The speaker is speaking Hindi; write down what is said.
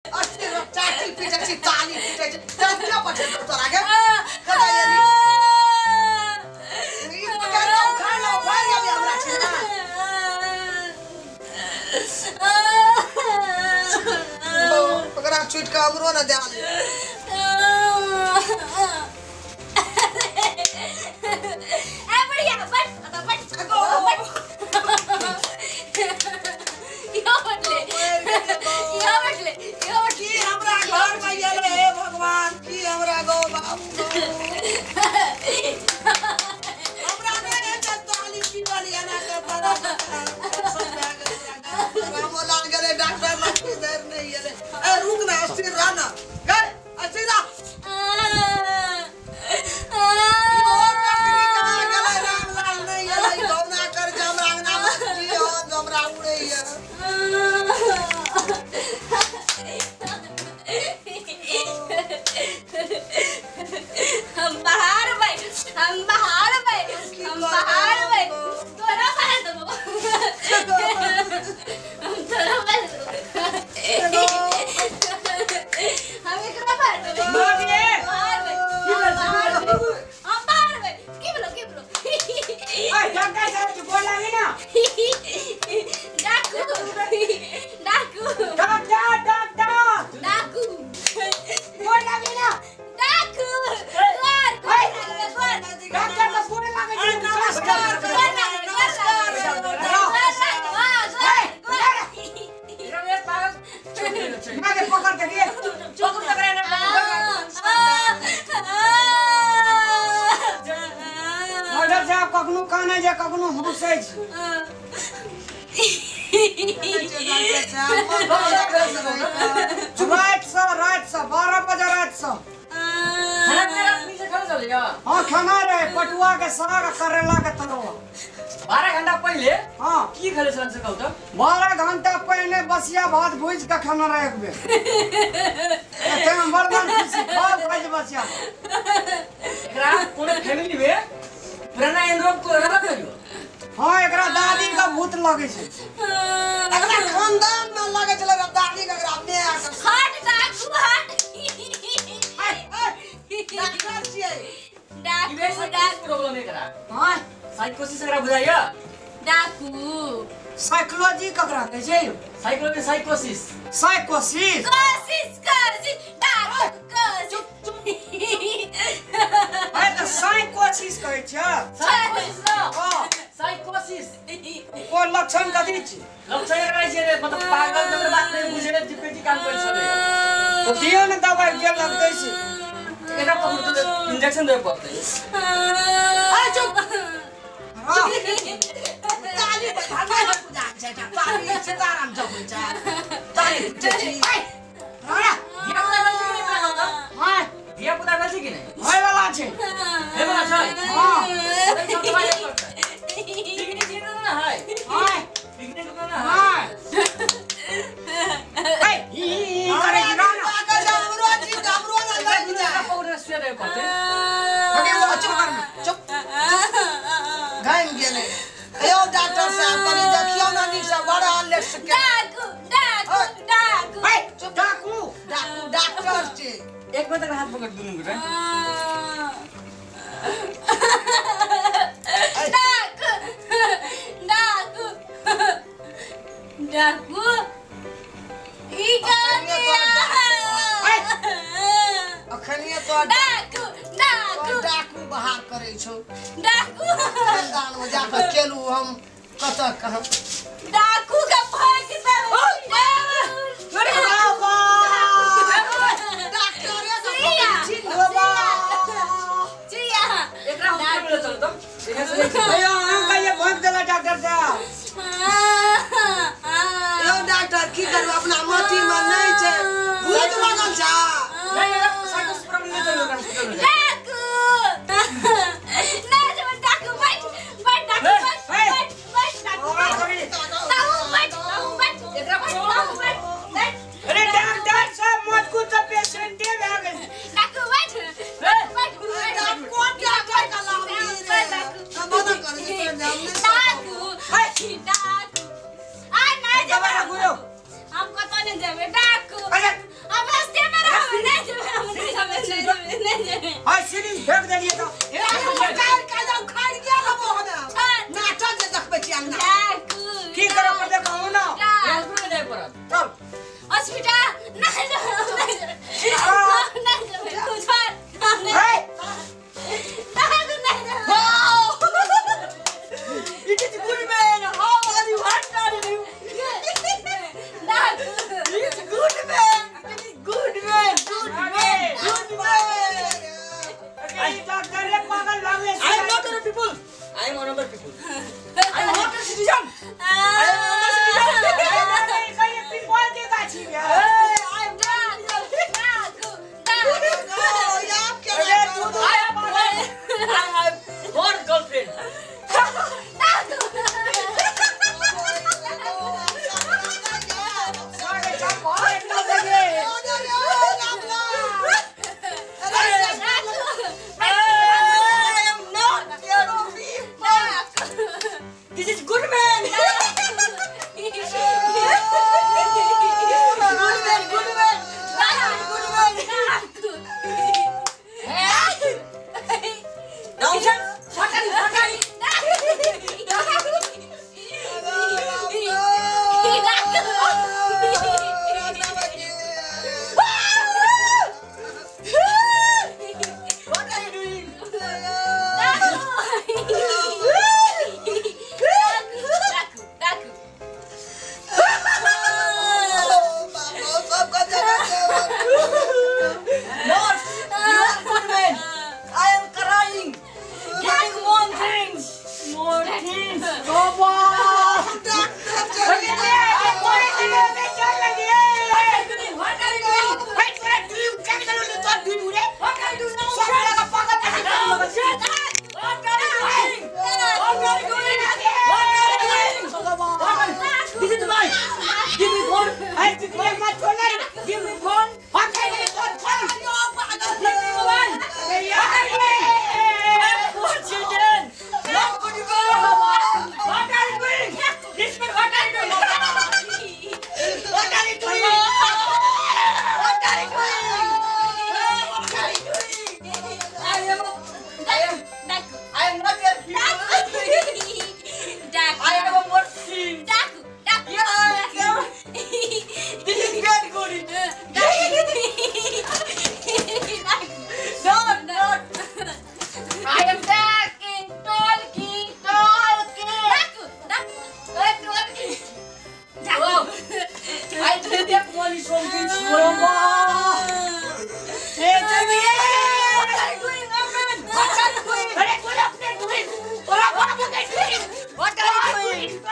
अस्ति चाटी पिटेछि ताली पिटेछि क्या पछे तो लागे कदा यदि ई पकाना उखाड़ या भी हमरा छिना ओ पकड़ा चुटका हमरो न दे ए बढ़िया बस गो यो बटले की हमरा घर में गेले हे भगवान की हमरा गो बाबू हमरा ने ताली पिटलिया ना के पड़ा रामो लाल गेले डॉक्टर लग के देर नहीं गेले ए रुक ना अस्थिर रहना गए अस्थिर रह हम बाहर भाई तोरा बाहर दो हम तोरा बाहर दो हम एकरा बाहर दो बाहर भाई की बोलो ओए डॉक्टर साहब की बोल लागी ना डाकू डाकू बोल लागी ना डाकू डॉक्टर तो बोल लागे छी नमस्कार आगे पकड़ के लिए चोकुर पकड़े ना मर्डर साहब कखनो काने जे कखनो हंसै छी रात से 12 बजे रात से हाँ खाना रहे पटुआ के साग करेला के तरुआ 12 घंटा पहले हाँ की खेले छन से कहू त 12 घंटा पहले बसिया भात भूज के खाना रहे एक बेर एते में बर्तन खुशी खाल खाइ बसिया एकरा कोनो फैमिली में पुराना एनरोप को रहा करियो हाँ एकरा दादी का भूत लगे छै एकरा खानदान में लगे छले दादी के एकरा में हट डाकू हट डॉक्टर छियै डाकू प्रॉब्लम एकरा हाँ साइकोसिस एकरा बुझाइया डाकू साइकोलॉजी ककरा कहै छै साइकोलॉजी साइकोसिस साइकोसिस कोशिश डाकू अरे तो साइकोसिस कहै छै साइकोसिस ना हाँ साइकोसिस को लक्षण कथी छै लक्षण एकरा छै मतलब पागल जकर बात नहीं बुझे जिपेटी काम कर छले तो दियो न दवाई जे लगतै छै एकरा पर तो इंजेक्शन देबे पड़तै आ चुप हाँ ताली भगवान पूजा छै ताली सीताराम जप होइ छै ताली छै हाँ दिया पुता गल छै कि नहीं कहू त हाँ दिया पुता गल छै कि नहीं होय वाला छै हे बला छै हाँ सब दवाई पड़तै पिकनिक जेना ना है हाँ पिकनिक को ना है हाँ ई करे कि ना पागल हमरो जी हमरो ना लग जाए पाउडर सुया देबे पड़तै अगे वो चुप कर चुप गाइन गेले एयो डॉक्टर साहब कनी देखियो ना नी से बड़ा लेक्स के डाकू ए चुप डाकू डॉक्टर छै एक मिनट हाथ पकड़ दुनु बेटा डाकू ई अखनिए तो डाकू बहा करे छौ खानदान में जाकर केलू हम कत कहम डाकू का भाग एकरा हम बोले चल तो एका से अयो हम कहिए भोग देला डॉक्टर साहब यो डॉक्टर की करू अपना मती में नहीं छै भूत लगल छै नहीं एकरा साइकोसिस प्रॉब्लम नहीं चलो हॉस्पिटल में डाकू बैठ डाकू ना ना ना आ